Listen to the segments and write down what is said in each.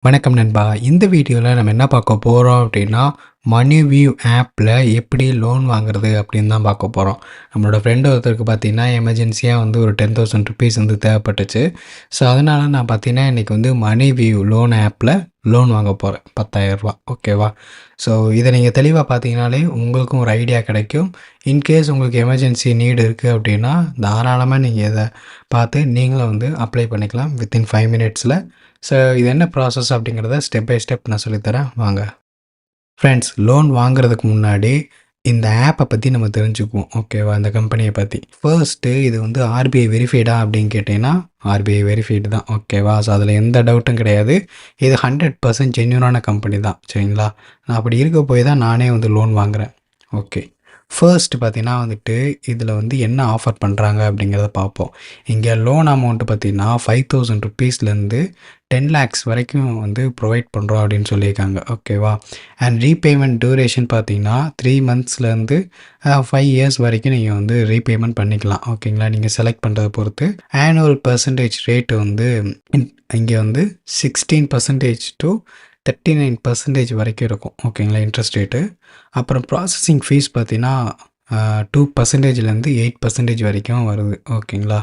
வணக்கம் நண்பா. இந்த வீடியோவில் நம்ம என்ன பார்க்க போகிறோம் அப்படின்னா, மணிவியூ ஆப்பில் எப்படி லோன் வாங்குறது அப்படின்னு தான் பார்க்க போகிறோம். நம்மளோட ஃப்ரெண்டு ஒருத்தருக்கு பார்த்தீங்கன்னா எமர்ஜென்சியாக வந்து ஒரு ₹10,000 வந்து தேவைப்பட்டுச்சு. ஸோ அதனால் நான் பார்த்தீங்கன்னா இன்றைக்கி வந்து மணிவியூ லோன் ஆப்பில் லோன் வாங்க போகிறேன் ₹10,000. ஓகேவா? ஸோ இதை நீங்கள் தெளிவாக பார்த்தீங்கனாலே உங்களுக்கும் ஒரு ஐடியா கிடைக்கும். இன்கேஸ் உங்களுக்கு எமர்ஜென்சி நீடு இருக்குது அப்படின்னா தாராளமாக நீங்கள் இதை பார்த்து நீங்களும் வந்து அப்ளை பண்ணிக்கலாம் வித்தின் 5 மினிட்ஸில். ஸோ இது என்ன ப்ராசஸ் அப்படிங்கிறத ஸ்டெப் பை ஸ்டெப் நான் சொல்லித்தரேன் வாங்க. ஃப்ரெண்ட்ஸ், லோன் வாங்குறதுக்கு முன்னாடி இந்த ஆப்பை பற்றி நம்ம தெரிஞ்சுக்குவோம். ஓகேவா? இந்த கம்பெனியை பற்றி ஃபர்ஸ்ட்டு இது வந்து ஆர்பிஐ வெரிஃபைடா அப்படின்னு கேட்டிங்கன்னா ஆர்பிஐ வெரிஃபைடு தான். ஓகேவா? ஸோ அதில் எந்த டவுட்டும் கிடையாது. இது 100% ஜென்யூனான கம்பெனி தான். சரிங்களா? நான் அப்படி இருக்க போய் தான் நானே வந்து லோன் வாங்குகிறேன். ஓகே, ஃபர்ஸ்ட் பார்த்தீங்கன்னா வந்துட்டு இதில் வந்து என்ன ஆஃபர் பண்ணுறாங்க அப்படிங்கிறத பார்ப்போம். இங்கே லோன் அமௌண்ட்டு பார்த்தீங்கன்னா ₹5,000 10 lakhs வரைக்கும் வந்து ப்ரொவைட் பண்ணுறோம் அப்படின்னு சொல்லியிருக்காங்க. ஓகேவா? அண்ட் ரீபேமெண்ட் டியூரேஷன் பார்த்தீங்கன்னா 3 monthsலேருந்து 5 years வரைக்கும் நீங்கள் வந்து ரீபேமெண்ட் பண்ணிக்கலாம். ஓகேங்களா? நீங்கள் செலக்ட் பண்ணுறதை பொறுத்து. ஆனுவல் பர்சன்டேஜ் ரேட்டு வந்து இங்கே வந்து 16% to 39% வரைக்கும் இருக்கும். ஓகேங்களா? Interest rate. அப்புறம் ப்ராசஸிங் ஃபீஸ் பார்த்தீங்கன்னா 2%லேருந்து 8% வரைக்கும் வருது. ஓகேங்களா?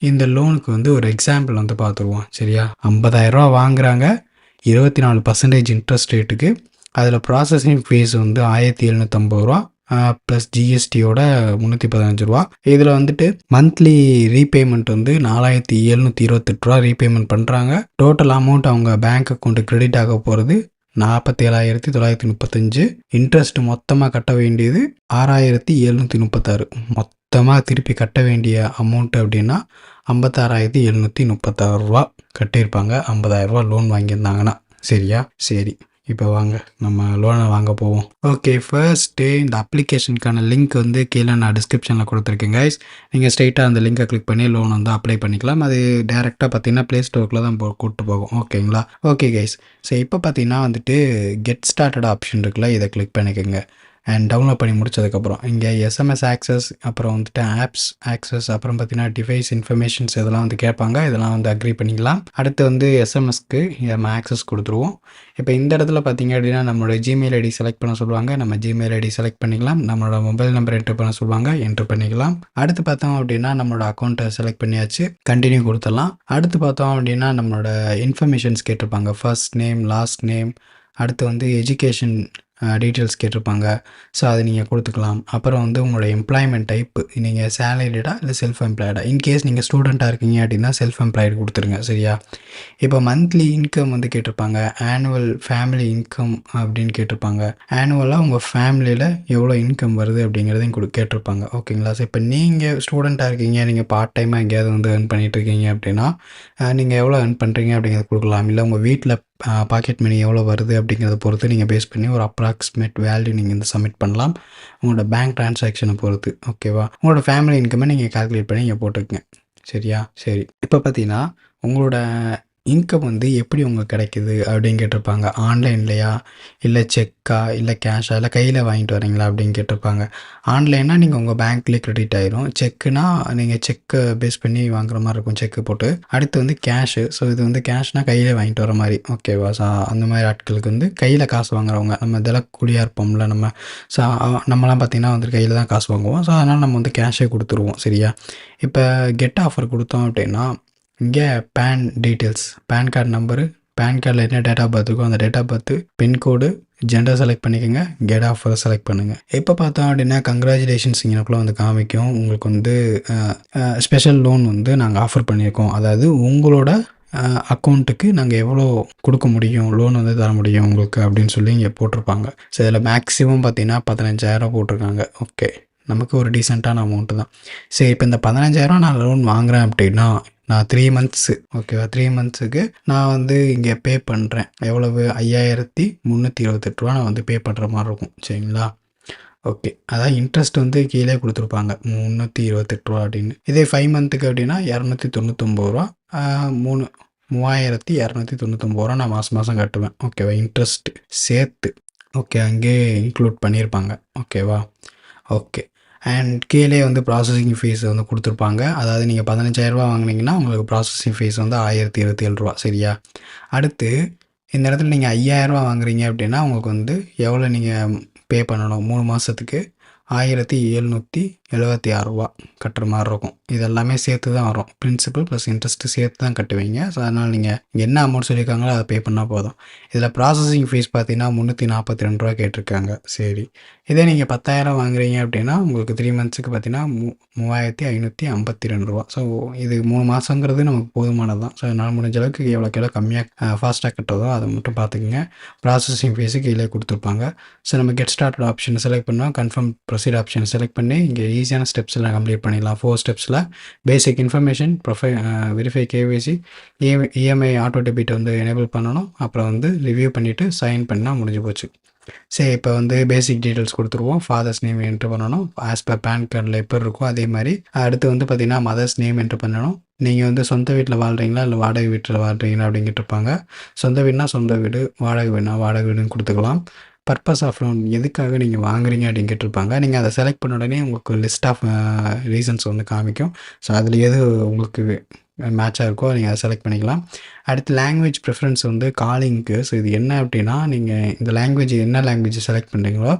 இந்த லோனுக்கு வந்து ஒரு எக்ஸாம்பிள் வந்து பார்த்துருவோம். சரியா? ₹50,000 வாங்குறாங்க, 24% இன்ட்ரெஸ்ட் ரேட்டுக்கு. அதில் ப்ராசஸிங் ஃபீஸ் வந்து ₹1,750 ப்ளஸ் ஜிஎஸ்டியோட ₹315. இதில் வந்துட்டு மந்த்லி ரீபேமெண்ட் வந்து ₹4,728 ரீபேமெண்ட் பண்ணுறாங்க. டோட்டல் அமௌண்ட் அவங்க பேங்க் அக்கௌண்ட்டு கிரெடிட் ஆக போகிறது 47,935. இன்ட்ரெஸ்ட் மொத்தமாக கட்ட வேண்டியது 6,736. மொத்தமாக திருப்பி கட்ட வேண்டிய அமௌண்ட் அப்படின்னா ₹56,736 கட்டியிருப்பாங்க. ₹50,000 லோன் வாங்கியிருந்தாங்கன்னா. சரியா? சரி, இப்போ வாங்க நம்ம லோனை வாங்க போவோம். ஓகே, ஃபர்ஸ்ட்டு இந்த அப்ளிகேஷனுக்கான லிங்க் வந்து கீழே நான் டிஸ்கிரிப்ஷனில் கொடுத்துருக்கேன் கைஸ். நீங்கள் ஸ்ட்ரெயிட்டாக அந்த லிங்கை கிளிக் பண்ணி லோன் வந்து அப்ளை பண்ணிக்கலாம். அது டேரெக்டாக பார்த்தீங்கன்னா ப்ளே ஸ்டோரில் தான் கூப்பிட்டு போகும். ஓகேங்களா? ஓகே கைஸ், ஸோ இப்போ பார்த்தீங்கன்னா வந்துட்டு கெட் ஸ்டார்டட் ஆப்ஷன் இருக்குல்ல, இதை கிளிக் பண்ணிக்கோங்க. அண்ட் டவுன்லோட் பண்ணி முடிச்சதுக்கப்புறம் இங்கே எஸ்எம்எஸ் ஆக்சஸ், அப்புறம் வந்துட்டு ஆப்ஸ் ஆக்சஸ், அப்புறம் பார்த்தீங்கன்னா டிவைஸ் இன்ஃபர்மேஷன்ஸ் இதெல்லாம் வந்து கேட்பாங்க. இதெல்லாம் வந்து அக்ரி பண்ணிக்கலாம். அடுத்து வந்து எஸ்எம்எஸ்க்கு நம்ம ஆக்சஸ் கொடுத்துருவோம். இப்போ இந்த இடத்துல பார்த்தீங்க அப்படின்னா நம்மளோட ஜிமெயில் ஐடி செலக்ட் பண்ண சொல்லுவாங்க. நம்ம ஜிமெயில் ஐடி செலக்ட் பண்ணிக்கலாம். நம்மளோட மொபைல் நம்பர் என்ட்ரு பண்ண சொல்லுவாங்க. என்ட்ரு பண்ணிக்கலாம். அடுத்து பார்த்தோம் அப்படின்னா நம்மளோட அக்கௌண்ட்டை செலக்ட் பண்ணியாச்சு. கண்டினியூ கொடுத்துடலாம். அடுத்து பார்த்தோம் அப்படின்னா நம்மளோட இன்ஃபர்மேஷன்ஸ் கேட்டிருப்பாங்க. ஃபர்ஸ்ட் நேம், லாஸ்ட் நேம், அடுத்து வந்து எஜுகேஷன் டீட்டெயில்ஸ் கேட்டிருப்பாங்க. ஸோ அதை நீங்கள் கொடுத்துக்கலாம். அப்புறம் வந்து உங்களோட எம்ப்ளாய்மெண்ட் டைப்பு, நீங்கள் சேலரிடா இல்லை செல்ஃப் எம்ப்ளாய்டா. இன்கேஸ் நீங்கள் ஸ்டூடெண்ட்டாக இருக்கீங்க அப்படின்னா செல்ஃப் எம்ப்ளாய்டு கொடுத்துருங்க. சரியா? இப்போ மந்த்லி இன்கம் வந்து கேட்டிருப்பாங்க. ஆனுவல் ஃபேமிலி இன்கம் அப்படின்னு கேட்டிருப்பாங்க. ஆனுவலாக உங்கள் ஃபேமிலியில் எவ்வளோ இன்கம் வருது அப்படிங்கிறதையும் கேட்டிருப்பாங்க. ஓகேங்களா? ஸோ இப்போ நீங்கள் ஸ்டூடெண்ட்டாக இருக்கீங்க, நீங்கள் பார்ட் டைமாக எங்கேயாவது வந்து ஏர்ன் பண்ணிகிட்ருக்கீங்க அப்படின்னா நீங்கள் எவ்வளோ ஏர்ன் பண்ணுறீங்க அப்படிங்கிறத கொடுக்கலாம். இல்லை உங்கள் வீட்டில் பாக்கெட் மணி எவ்வளோ வருது அப்படிங்கிறத பொறுத்து நீங்கள் பேஸ் பண்ணி ஒரு அப்ராக்சிமேட் வேல்யூ நீங்கள் வந்து சப்மிட் பண்ணலாம். உங்களோட பேங்க் ட்ரான்சாக்ஷனை பொறுத்து. ஓகேவா? உங்களோட ஃபேமிலி இன்கம்மை நீங்கள் கால்குலேட் பண்ணி நீங்கள் போட்டுக்கங்க. சரியா? சரி, இப்போ பார்த்தீங்கன்னா உங்களோட இன்கம் வந்து எப்படி உங்களுக்கு கிடைக்குது அப்படின்னு கேட்டிருப்பாங்க. ஆன்லைன்லையா, இல்லை செக்கா, இல்லை கேஷா, இல்லை கையில் வாங்கிட்டு வரீங்களா அப்படின்னு கேட்டிருப்பாங்க. ஆன்லைன்னா நீங்கள் உங்கள் பேங்க்லேயே கிரெடிட் ஆயிரும். செக்குனா நீங்கள் செக்கை பேஸ் பண்ணி வாங்குற மாதிரி இருக்கும், செக்கு போட்டு. அடுத்து வந்து கேஷு. ஸோ இது வந்து கேஷ்னால் கையில் வாங்கிட்டு வர மாதிரி. ஓகேவா? ஸோ அந்த மாதிரி ஆட்களுக்கு வந்து கையில் காசு வாங்குறவங்க, நம்ம இதெல்லாம் கூலியாக இருப்போம்ல நம்ம. ஸோ நம்மலாம் பார்த்திங்கன்னா வந்து கையில் தான் காசு வாங்குவோம். ஸோ அதனால் நம்ம வந்து கேஷே கொடுத்துருவோம். சரியா? இப்போ கெட் ஆஃபர் கொடுத்தோம் அப்படின்னா இங்கே PAN details, PAN card number, PAN கார்டில் என்ன டேட் ஆஃப் பர்த் இருக்கோ அந்த date of birth, pin code, gender select பண்ணிக்கோங்க. கெட் ஆஃபரை செலக்ட் பண்ணுங்கள். இப்போ பார்த்தோம் அப்படின்னா கங்க்ராச்சுலேஷன்ஸ் இங்கனக்குள்ளே வந்து காமிக்கும். உங்களுக்கு வந்து ஸ்பெஷல் லோன் வந்து நாங்கள் ஆஃபர் பண்ணியிருக்கோம். அதாவது உங்களோட அக்கௌண்ட்டுக்கு நாங்கள் எவ்வளோ கொடுக்க முடியும், லோன் வந்து தர முடியும் உங்களுக்கு அப்படின்னு சொல்லி இங்கே போட்டிருப்பாங்க. ஸோ இதில் மேக்ஸிமம் பார்த்தீங்கன்னா 15,000 போட்டிருக்காங்க. ஓகே, நமக்கு ஒரு டீசெண்டான அமௌண்ட்டு தான். சரி, இப்போ இந்த 15,000 நான் லோன் வாங்குகிறேன் அப்படின்னா நான் 3 months, ஓகேவா, 3 monthsக்கு நான் வந்து இங்கே பே பண்ணுறேன். எவ்வளவு? ₹5,328 நான் வந்து பே பண்ணுற மாதிரி இருக்கும். சரிங்களா? ஓகே, அதான் இன்ட்ரெஸ்ட் வந்து கீழே கொடுத்துருப்பாங்க ₹328 அப்படின்னு. இதே 5 monthக்கு அப்படின்னா ₹299, 3,299 நான் மாதம் மாதம் கட்டுவேன். ஓகேவா? இன்ட்ரெஸ்ட் சேர்த்து. ஓகே, அங்கேயே இன்க்ளூட் பண்ணியிருப்பாங்க. ஓகேவா? ஓகே, அண்ட் கீழே வந்து ப்ராசஸிங் ஃபீஸ் வந்து கொடுத்துருப்பாங்க. அதாவது நீங்கள் 15,000 வாங்குனீங்கன்னா உங்களுக்கு ப்ராசஸிங் ஃபீஸ் வந்து ரூ. 1027 சரியா? அடுத்து இந்த இடத்துல நீங்கள் 5,000 வாங்குறீங்க அப்படின்னா உங்களுக்கு வந்து எவ்வளோ நீங்கள் பே பண்ணணும் 3 மாதத்துக்கு ரூ. 1,776 கட்டுற மாதிரி இருக்கும். இது எல்லாமே சேர்த்து தான் வரும். பிரின்சிபல் ப்ளஸ் இன்ட்ரெஸ்ட்டு சேர்த்து தான் கட்டுவீங்க. ஸோ அதனால் நீங்கள் இங்கே என்ன அமௌண்ட் சொல்லியிருக்காங்களோ அதை பே பண்ணால் போதும். இதில் ப்ராசஸிங் ஃபீஸ் பார்த்தீங்கன்னா ரூ. 342 கேட்டிருக்காங்க. சரி, இதே நீங்கள் 10,000 வாங்குறீங்க அப்படின்னா உங்களுக்கு 3 மந்த்ஸுக்கு பார்த்தீங்கன்னா ரூ. 3,552. ஸோ இது 3 மாதங்கிறது நமக்கு போதுமானது தான். ஸோ அதனால் முடிஞ்ச அளவுக்கு எவ்வளோக்கு எவ்வளோ கம்மியாக ஃபாஸ்ட்டாக கட்டுறதோ அதை மட்டும் பார்த்துக்குங்க. ப்ராசஸிங் ஃபீஸு கீழே கொடுத்துருப்பாங்க. ஸோ நம்ம கெட் ஸ்டார்டட் ஆப்ஷன் செலக்ட் பண்ணோம். கன்ஃபார்ம் ப்ரொசீட் ஆப்ஷன் செலக்ட் பண்ணி இங்கே ஈஸியான ஸ்டெப்ஸ்லாம் கம்ப்ளீட் பண்ணிடலாம். 4 ஸ்டெப்ஸில் basic information, verify KYC, EMI auto debit வந்து எனேபிள் பண்ணணும். அப்புறம் வந்து ரிவ்யூ பண்ணிவிட்டு சைன் பண்ணால் முடிஞ்சு போச்சு. சரி, இப்போ வந்து பேசிக் டீட்டெயில்ஸ் கொடுத்துருவோம். ஃபாதர்ஸ் நேம் என்ட்ரு பண்ணணும். ஆஸ் பர் பேன் கார்டில் எப்படி இருக்கும் அதே மாதிரி. அடுத்து வந்து பார்த்திங்கன்னா மதர்ஸ் நேம் என்ட்ரு பண்ணணும். நீங்கள் வந்து சொந்த வீட்டில் வாழ்கிறீங்களா இல்லை வாடகை வீட்டில் வாழ்கிறீங்களா அப்படிங்கிட்டு இருப்பாங்க. சொந்த வீடுனா சொந்த வீடு, வாடகை வீடுனா வாடகை வீடுன்னு கொடுத்துக்கலாம். பர்பஸ் ஆஃப் லோன் எதுக்காக நீங்கள் வாங்குறீங்க அப்படின்னு கேட்டிருப்பாங்க. நீங்கள் அதை செலக்ட் பண்ண உடனே உங்களுக்கு லிஸ்ட் ஆஃப் ரீசன்ஸ் வந்து காமிக்கும். ஸோ அதில் எது உங்களுக்கு மேட்சாக இருக்கோ நீங்கள் அதை செலக்ட் பண்ணிக்கலாம். அடுத்து லாங்குவேஜ் ப்ரிஃபரன்ஸ் வந்து காலிங்க்கு. ஸோ இது என்ன அப்படின்னா நீங்கள் இந்த லாங்குவேஜ் என்ன லாங்குவேஜ் செலக்ட் பண்ணுறீங்களோ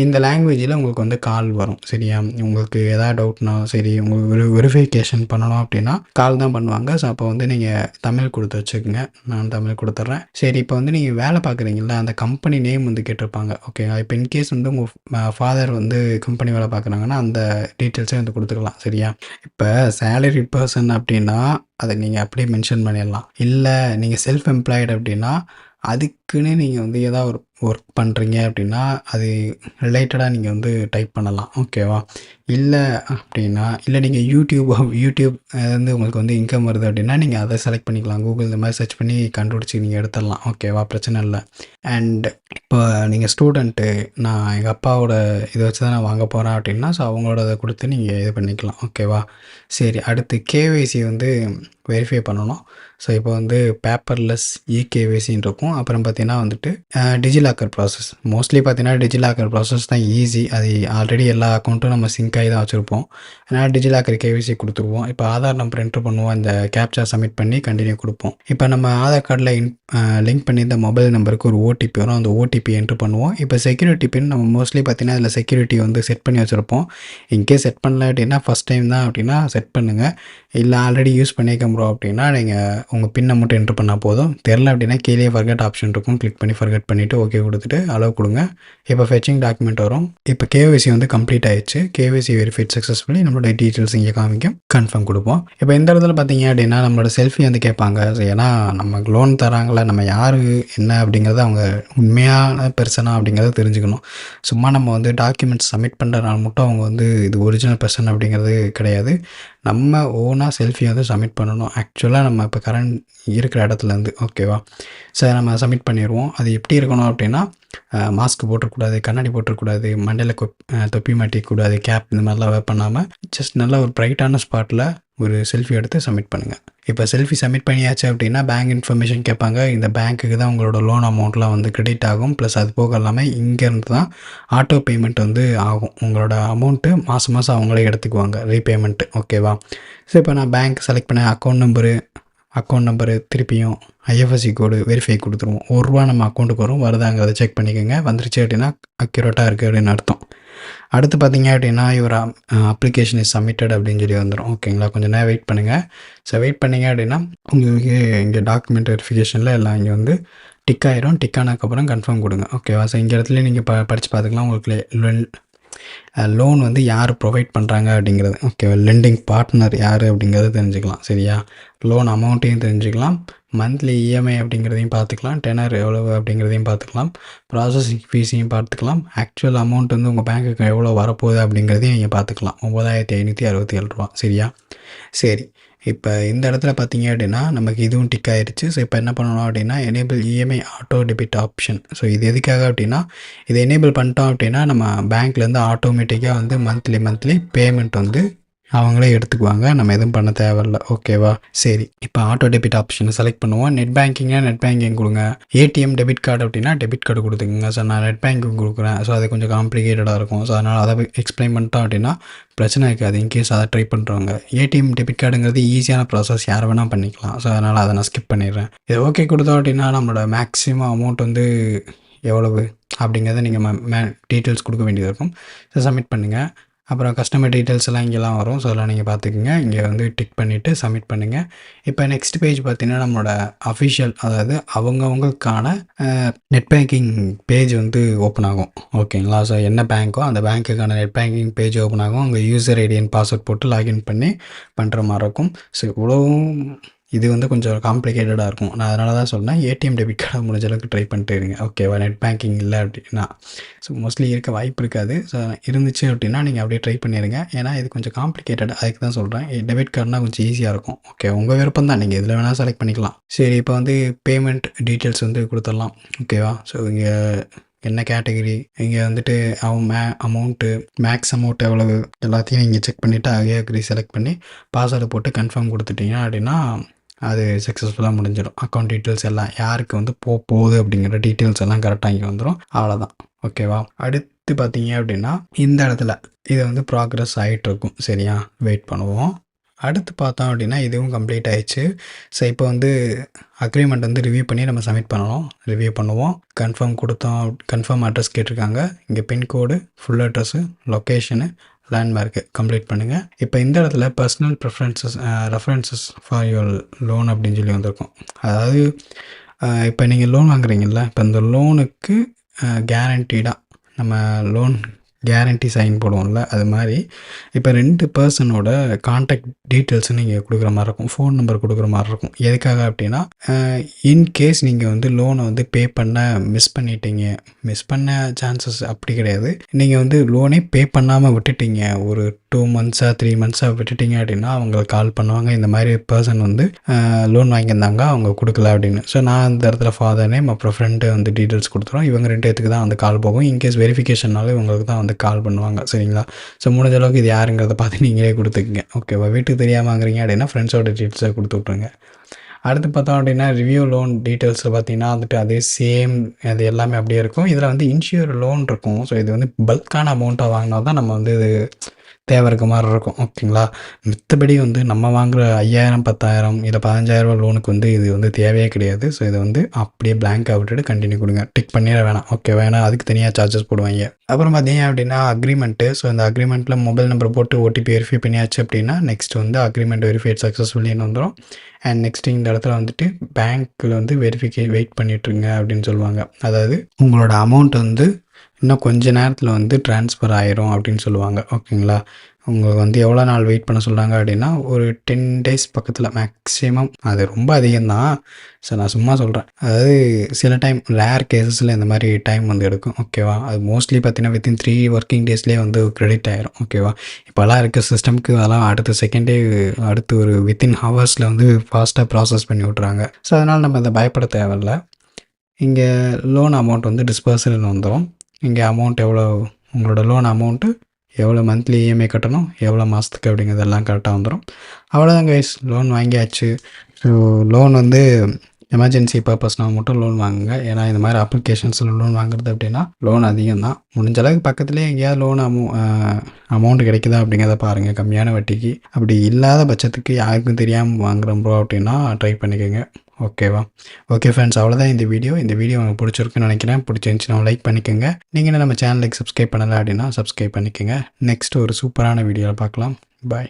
இந்த லாங்குவேஜில் உங்களுக்கு வந்து கால் வரும். சரியா? உங்களுக்கு எதாவது டவுட்னா சரி, உங்களுக்கு வெரிஃபிகேஷன் பண்ணணும் அப்படின்னா கால் தான் பண்ணுவாங்க. ஸோ அப்போ வந்து நீங்கள் தமிழ் கொடுத்து வச்சுக்கோங்க. நான் தமிழ் கொடுத்துட்றேன். சரி, இப்போ வந்து நீங்கள் வேலை பார்க்குறீங்களா அந்த கம்பெனி நேம் வந்து கேட்டிருப்பாங்க. ஓகே, இப்போ இன்கேஸ் வந்து உங்கள் ஃபாதர் வந்து கம்பெனி வேலை பார்க்குறாங்கன்னா அந்த டீட்டெயில்ஸே வந்து கொடுத்துக்கலாம். சரியா? இப்போ சேலரி பர்சன் அப்படின்னா அதை நீங்கள் அப்படியே மென்ஷன் பண்ணிடலாம். இல்லை நீங்கள் செல்ஃப் எம்ப்ளாய்டு அப்படின்னா அதுக்குன்னு நீங்கள் வந்து ஏதாவது ஒரு ஒர்க் பண்ணுறீங்க அப்படின்னா அது ரிலேட்டடாக நீங்கள் வந்து டைப் பண்ணலாம். ஓகேவா? இல்லை அப்படின்னா இல்லை நீங்கள் யூடியூப் வந்து உங்களுக்கு வந்து இன்கம் வருது அப்படின்னா நீங்கள் அதை செலக்ட் பண்ணிக்கலாம். கூகுள் இந்த மாதிரி சர்ச் பண்ணி கண்டுபிடிச்சி நீங்கள் எடுத்துடலாம். ஓகேவா? பிரச்சனை இல்லை. அண்ட் இப்போ நீங்கள் ஸ்டூடெண்ட்டு, நான் எங்கள் அப்பாவோட இதை வச்சு தான் நான் வாங்க போகிறேன் அப்படின்னா ஸோ அவங்களோட இதை கொடுத்து நீங்கள் இது பண்ணிக்கலாம். ஓகேவா? சரி, அடுத்து கேஒய்சி வந்து வெரிஃபை பண்ணணும். ஸோ இப்போ வந்து பேப்பர்லெஸ் இகேஒய்சின்னு இருக்கும். அப்புறம் பார்த்தீங்கன்னா வந்துட்டு டிஜிலாக்கர் ப்ராசஸ். மோஸ்ட்லி பார்த்தீங்கன்னா டிஜிலாக்கர் ப்ராசஸ் தான் ஈஸி. அது ஆல்ரெடி எல்லா அக்கௌண்ட்டும் நம்ம சிங்க் ஆகி தான் வச்சுருப்போம். அதனால் டிஜிலாக்கர் கேஒய்சி கொடுத்துருவோம். இப்போ ஆதார் நம்பர் என்ட்ரு பண்ணுவோம். இந்த கேப்சா சப்மிட் பண்ணி கண்டினியூ கொடுப்போம். இப்போ நம்ம ஆதார் கார்டில் லிங்க் பண்ணியிருந்த மொபைல் நம்பருக்கு ஒரு ஓடிபி வரும். அந்த ஓடிபி என்ட்ரு பண்ணுவோம். இப்போ செக்யூரிட்டி பின் நம்ம மோஸ்ட்லி பார்த்தீங்கன்னா அதில் செக்யூரிட்டி வந்து செட் பண்ணி வச்சுருப்போம். இன்கேஸ் செட் பண்ணல அப்படின்னா ஃபஸ்ட் டைம் தான் அப்படின்னா செட் பண்ணுங்கள். இல்லை ஆல்ரெடி யூஸ் பண்ணிக்க ப்ரோ அப்படின்னா நீங்கள் உங்கள் பின்னை மட்டும் என்ட்ரு பண்ணால் போதும். தெரில அப்படின்னா கீழே ஃபர்கெட் ஆப்ஷன் இருக்கும். கிளிக் பண்ணி ஃபர்கெட் பண்ணிவிட்டு ஓகே கொடுத்துட்டு அலோவ் கொடுங்க. இப்போ ஃபெச்சிங் டாக்குமெண்ட் வரும். இப்போ கேஒய்சி வந்து கம்ப்ளீட் ஆயிடுச்சு. KYC verified successfully. நம்மளோட டீட்டெயில்ஸ் இங்கே காமிக்கும். கன்ஃபார்ம் கொடுப்போம். இப்போ இந்த இடத்துல பார்த்தீங்க அப்படின்னா நம்மளோட செல்ஃபி வந்து கேட்பாங்க. ஏன்னா நமக்கு லோன் தராங்களா, நம்ம யார் என்ன அப்படிங்கிறத அவங்க உண்மையான பெர்சனா அப்படிங்கிறத தெரிஞ்சுக்கணும். சும்மா நம்ம வந்து டாக்குமெண்ட்ஸ் சப்மிட் பண்ணுறதுனால மட்டும் அவங்க வந்து இது ஒரிஜினல் பெர்சன் அப்படிங்கிறது கிடையாது. நம்ம ஓனாக செல்ஃபி வந்து சப்மிட் பண்ணணும். ஆக்சுவலாக நம்ம இப்போ கரண்ட் இருக்கிற இடத்துலேருந்து. ஓகேவா? சரி, நம்ம சப்மிட் பண்ணிடுவோம். அது எப்படி இருக்கணும் அப்படின்னா மாஸ்க் போட்டுறக்கூடாது, கண்ணாடி போட்டுறக்கூடாது, மண்டையில் தொப்பி மாட்டிக்கூடாது, கேப் இந்த மாதிரிலாம் வேர் பண்ணாமல் ஜஸ்ட் நல்ல ஒரு ப்ரைட்டான ஸ்பாட்டில் ஒரு செல்ஃபி எடுத்து சப்மிட் பண்ணுங்கள். இப்போ செல்ஃபி சப்மிட் பண்ணியாச்சு அப்படின்னா பேங்க் இன்ஃபர்மேஷன் கேட்பாங்க. இந்த பேங்க்குக்கு தான் உங்களோட லோன் அமௌண்ட்லாம் வந்து கிரெடிட் ஆகும். ப்ளஸ் அது போக இல்லாமல் இங்கேருந்து தான் ஆட்டோ பேமெண்ட் வந்து ஆகும். உங்களோட அமௌண்ட்டு மாதம் மாதம் அவங்களே எடுத்துக்குவாங்க ரீபேமெண்ட்டு. ஓகேவா? ஸோ இப்போ நான் பேங்க் செலக்ட் பண்ண அக்கௌண்ட் நம்பரு திருப்பியும் ஐஎஃப்எஸ்சி கோடு வெரிஃபை கொடுத்துருவோம். ₹1 நம்ம அக்கௌண்ட்டுக்கு வரும். வருதாங்கிறத செக் பண்ணிக்கோங்க. வந்துருச்சு அப்படின்னா அக்யூரேட்டாக இருக்குது அப்படின்னு அர்த்தம். அடுத்து பார்த்தீங்க அப்படின்னா இவர் அப்ளிகேஷன் இஸ் சப்மிட்டட் அப்படின்னு சொல்லி வந்துடும். ஓகேங்களா? கொஞ்சம் நேரம் வெயிட் பண்ணுங்கள். ஸோ வெயிட் பண்ணிங்க அப்படின்னா உங்களுக்கு இங்கே டாக்குமெண்ட் வெரிஃபிகேஷனில் எல்லாம் இங்கே வந்து டிக் ஆயிரும். டிக் ஆனதுக்கப்புறம் கன்ஃபார்ம் கொடுங்க. ஓகேவா? ஸோ இங்கே இடத்துல நீங்கள் படித்து பார்த்துக்கலாம். உங்களுக்கு லோன் வந்து யார் ப்ரொவைட் பண்ணுறாங்க அப்படிங்கிறது. ஓகேவா? லெண்டிங் பார்ட்னர் யார் அப்படிங்கிறது தெரிஞ்சுக்கலாம். சரியா? லோன் அமௌண்ட்டையும் தெரிஞ்சுக்கலாம். மந்த்லி இஎம்ஐ அப்படிங்கிறதையும் பார்த்துக்கலாம். டெனர் எவ்வளோ அப்படிங்கிறதையும் பார்த்துக்கலாம். ப்ராசஸிங் ஃபீஸையும் பார்த்துக்கலாம். ஆக்சுவல் அமௌண்ட் வந்து உங்கள் பேங்க்குக்கு எவ்வளோ வரப்போகுது அப்படிங்கிறதையும் நீங்கள் பார்த்துக்கலாம். ₹9,567. சரியா? சரி, இப்போ இந்த இடத்துல பார்த்தீங்க அப்படின்னா நமக்கு இதுவும் டிக் ஆயிடுச்சு. ஸோ இப்போ என்ன பண்ணணும் அப்படின்னா enable EMI auto debit option. So இது எதுக்காக அப்படின்னா இதை எனேபிள் பண்ணிட்டோம் அப்படின்னா நம்ம பேங்க்லேருந்து ஆட்டோமேட்டிக்காக வந்து மந்த்லி பேமெண்ட் வந்து அவங்களே எடுத்துக்குவாங்க. நம்ம எதுவும் பண்ண தேவையில்ல. ஓகேவா? சரி. இப்போ ஆட்டோ டெபிட் ஆப்ஷனை செலக்ட் பண்ணுவோம். நெட் பேங்கிங்னா நெட் பேங்கிங் கொடுங்க. ஏடிஎம் டெபிட் கார்டு அப்படின்னா டெபிட் கார்டு கொடுத்துக்குங்க. ஸோ நான் நெட் பேங்கிங் கொடுக்குறேன். ஸோ அது கொஞ்சம் காம்ப்ளிகேட்டடாக இருக்கும். ஸோ அதனால் அதை எக்ஸ்பிளைன் பண்ணிட்டோம் அப்படின்னா பிரச்சனை இருக்காது. இன்கேஸ் அதை ட்ரை பண்ணுறவங்க. ஏடிஎம் டெபிட் கார்டுங்கிறது ஈஸியான ப்ராசஸ், யார் வேணால் பண்ணிக்கலாம். ஸோ அதனால் அதை நான் ஸ்கிப் பண்ணிடுறேன். இது ஓகே கொடுத்தோம் அப்படின்னா நம்மளோட மேக்ஸிமம் அமௌண்ட் வந்து எவ்வளவு அப்படிங்கிறத நீங்கள் டீட்டெயில்ஸ் கொடுக்க வேண்டியது இருக்கும். ஸோ சப்மிட் பண்ணுங்கள். அப்புறம் கஸ்டமர் டீட்டெயில்ஸ் எல்லாம் இங்கெல்லாம் வரும். ஸோ அதெல்லாம் நீங்கள் பார்த்துக்குங்க. இங்கே வந்து டிக் பண்ணிவிட்டு சப்மிட் பண்ணுங்கள். இப்போ நெக்ஸ்ட் பேஜ் பார்த்தீங்கன்னா நம்மளோட அஃபிஷியல், அதாவது அவங்கவுங்களுக்கான நெட் பேங்கிங் பேஜ் வந்து ஓப்பன் ஆகும். ஓகேங்களா? ஸோ என்ன பேங்க்கோ அந்த பேங்க்குக்கான நெட் பேங்கிங் பேஜ் ஓப்பன் ஆகும். உங்கள் யூசர் ஐடி அண்ட் பாஸ்வேர்ட் போட்டு லாகின் பண்ணி பண்ணுற மாதிரி இருக்கும். ஸோ இவ்வளவும் இது வந்து கொஞ்சம் காம்ப்ளிகேட்டடாக இருக்கும். நான் அதனால தான் சொன்னேன் ஏடிஎம் டெபிட் கார்டை முடிஞ்ச அளவுக்கு ட்ரை பண்ணிட்டு இருங்க. ஓகேவா? நெட் பேங்கிங் இல்லை அப்படின்னா ஸோ மோஸ்ட்லி இருக்க வாய்ப்பு இருக்காது. ஸோ இருந்துச்சு அப்படின்னா நீங்கள் அப்படியே ட்ரை பண்ணிடுங்க. ஏன்னா இது கொஞ்சம் காம்ப்ளிகேட்டட், அதுக்கு தான் சொல்கிறேன். டெபிட் கார்டுனா கொஞ்சம் ஈஸியாக இருக்கும். ஓகே, உங்கள் விருப்பம் தான், நீங்கள் எதில் வேணால் செலக்ட் பண்ணிக்கலாம். சரி, இப்போ வந்து பேமெண்ட் டீட்டெயில்ஸ் வந்து கொடுத்துடலாம். ஓகேவா? ஸோ இங்கே என்ன கேட்டகரி, இங்கே வந்துட்டு அமௌண்ட்டு, மேக்ஸ் அமௌண்ட் எவ்வளவு எல்லாத்தையும் நீங்கள் செக் பண்ணிவிட்டு அக்ரி செலக்ட் பண்ணி பாஸ்வேர்டு போட்டு கன்ஃபார்ம் கொடுத்துட்டீங்க அப்படின்னா அது சக்ஸஸ்ஃபுல்லாக முடிஞ்சிடும். அக்கௌண்ட் டீட்டெயில்ஸ் எல்லாம் யாருக்கு வந்து போகுது அப்படிங்கிற டீட்டெயில்ஸ் எல்லாம் கரெக்டாக இங்கே வந்துடும். அவ்வளோதான். ஓகேவா? அடுத்து பார்த்தீங்க அப்படின்னா இந்த இடத்துல இது வந்து ப்ராக்ரஸ் ஆகிட்டு இருக்கும். சரியா? வெயிட் பண்ணுவோம். அடுத்து பார்த்தோம் அப்படின்னா இதுவும் கம்ப்ளீட் ஆகிடுச்சு. ஸோ இப்போ வந்து அக்ரிமெண்ட் வந்து ரிவ்யூ பண்ணி நம்ம சப்மிட் பண்ணணும். ரிவ்யூ பண்ணுவோம். கன்ஃபார்ம் அட்ரஸ் கேட்டிருக்காங்க. இங்கே pin code, full address, location, landmark complete பண்ணுங்கள். இப்போ இந்த இடத்துல personal references for your loan அப்படின்னு சொல்லி வந்திருக்கும். அதாவது இப்போ நீங்கள் லோன் வாங்குறீங்கல்ல, இப்போ இந்த லோனுக்கு கேரண்டீடாக நம்ம லோன் கேரண்டி சைன் போடுவோம்ல, அது மாதிரி இப்போ 2 பர்சனோட கான்டாக்ட் டீட்டெயில்ஸ் நீங்கள் கொடுக்குற மாதிரி இருக்கும். ஃபோன் நம்பர் கொடுக்குற மாதிரி இருக்கும். எதுக்காக அப்படின்னா இன்கேஸ் நீங்கள் வந்து லோனை வந்து பே பண்ண மிஸ் பண்ண சான்சஸ் அப்படி கிடையாது. நீங்கள் வந்து லோனே பே பண்ணாமல் விட்டுட்டீங்க, ஒரு 2 months 3 months விட்டுட்டீங்க அப்படின்னா அவங்களுக்கு கால் பண்ணுவாங்க. இந்த மாதிரி பர்சன் வந்து லோன் வாங்கியிருந்தாங்க, அவங்க கொடுக்கல அப்படின்னு. ஸோ நான் அந்த இடத்துல ஃபாதர் நேம் அப்புறம் ஃப்ரெண்டு வந்து டீட்டெயில்ஸ் கொடுத்துருவோம். இவங்க 2 பேத்துக்கு தான் வந்து கால் போகும். இன்கேஸ் வெரிஃபிகேஷனாலும் இவங்களுக்கு தான் வந்து கால் பண்ணுவாங்க. சரிங்களா? ஸோ முடிஞ்ச அளவுக்கு இது யாருங்கிறத பார்த்து நீங்களே கொடுத்துக்குங்க. ஓகேவா? வீட்டுக்கு தெரியாமல் வாங்குறீங்க அப்படின்னா ஃப்ரெண்ட்ஸோட டீட்டெயில்ஸை கொடுத்து விட்ருங்க. அடுத்து பார்த்தோம் அப்படின்னா ரிவ்யூ லோன் டீட்டெயில்ஸில் பார்த்தீங்கன்னா வந்துட்டு அதே சேம், அது எல்லாமே அப்படியே இருக்கும். இதில் வந்து இன்ஷூர் லோன் இருக்கும். ஸோ இது வந்து பல்கான அமௌண்ட்டாக வாங்கினா தான் நம்ம வந்து இது தேவை இருக்க மாதிரி இருக்கும். ஓகேங்களா? மித்தபடி வந்து நம்ம வாங்குகிற 5000 10,000 இல்லை 15,000 லோனுக்கு வந்து இது வந்து தேவையே கிடையாது. ஸோ இதை வந்து அப்படியே பிளாங்காக விட்டுட்டு கண்டினியூ கொடுங்க. டிக் பண்ணிட வேணாம். ஓகே, வேணாம், அதுக்கு தனியாக சார்ஜஸ் போடுவாங்க. அப்புறம் பார்த்தீங்க அப்படின்னா அக்ரிமெண்ட்டு. ஸோ இந்த அக்ரிமெண்ட்டில் மொபைல் நம்பர் போட்டு ஓடிபி வெரிஃபை பண்ணியாச்சு அப்படின்னா நெக்ஸ்ட் வந்து அக்ரிமெண்ட் வெரிஃபைட் சக்ஸஸ்ஃபுல்லின்னு வந்துடும். அண்ட் நெக்ஸ்ட்டு இந்த இடத்துல வந்துட்டு பேங்க்கில் வந்து வெயிட் பண்ணிட்டுருங்க அப்படின்னு சொல்லுவாங்க. அதாவது உங்களோட அமௌண்ட் வந்து இன்னும் கொஞ்ச நேரத்தில் வந்து ட்ரான்ஸ்ஃபர் ஆயிரும் அப்படின்னு சொல்லுவாங்க. ஓகேங்களா? உங்களுக்கு வந்து எவ்வளோ நாள் வெயிட் பண்ண சொல்கிறாங்க அப்படின்னா ஒரு 10 days பக்கத்தில் மேக்ஸிமம். அது ரொம்ப அதிகம்தான். ஸோ நான் சும்மா சொல்கிறேன். அதாவது சில டைம் ரேர் கேசஸில் இந்த மாதிரி டைம் வந்து எடுக்கும். ஓகேவா? அது மோஸ்ட்லி பார்த்தீங்கன்னா வித்தின் 3 working daysலேயே வந்து கிரெடிட் ஆயிரும். ஓகேவா? இப்போல்லாம் இருக்க சிஸ்டம்க்கு அதெல்லாம் அடுத்த செகண்டே, அடுத்து ஒரு வித்தின் ஹவர்ஸில் வந்து ஃபாஸ்ட்டாக ப்ராசஸ் பண்ணி விட்றாங்க. ஸோ அதனால் நம்ம அதை பயப்பட தேவையில்லை. இங்கே லோன் அமௌண்ட் வந்து டிஸ்பர்சல்னு வந்துடும். இங்கே அமௌண்ட் எவ்வளோ, உங்களோட லோன் அமௌண்ட்டு எவ்வளோ மந்த்லி இஎம்ஐ கட்டணும், எவ்வளோ மாதத்துக்கு அப்படிங்கிறதெல்லாம் கரெக்டாக வந்துடும். அவ்வளோதான் கைஸ், லோன் வாங்கியாச்சு. ஸோ லோன் வந்து எமர்ஜென்சி பர்பஸ்னால் மட்டும் லோன் வாங்குங்க. ஏன்னா இந்த மாதிரி அப்ளிகேஷன்ஸில் லோன் வாங்குறது அப்படின்னா லோன் அதிகம் தான். முடிஞ்ச அளவுக்கு பக்கத்துலேயே எங்கேயாவது லோன் அமௌண்ட் கிடைக்குதா அப்படிங்கிறத பாருங்கள், கம்மியான வட்டிக்கு. அப்படி இல்லாத பட்சத்துக்கு யாருக்கும் தெரியாமல் வாங்குகிறோம் ப்ரோ அப்படின்னா ட்ரை பண்ணிக்கோங்க. ஓகேவா? ஓகே ஃப்ரெண்ட்ஸ், அவ்வளோதான் இந்த வீடியோ உங்களுக்கு பிடிச்சிருக்குன்னு நினைக்கிறேன். பிடிச்சிருந்துச்சுன்னா லைக் பண்ணிக்கோங்க. நீங்கள் நம்ம சேனலுக்கு சப்ஸ்கிரைப் பண்ணலை அப்படின்னா சப்ஸ்கிரைப் பண்ணிக்கோங்க. நெக்ஸ்ட் ஒரு சூப்பரான வீடியோவில் பார்க்கலாம். பாய்.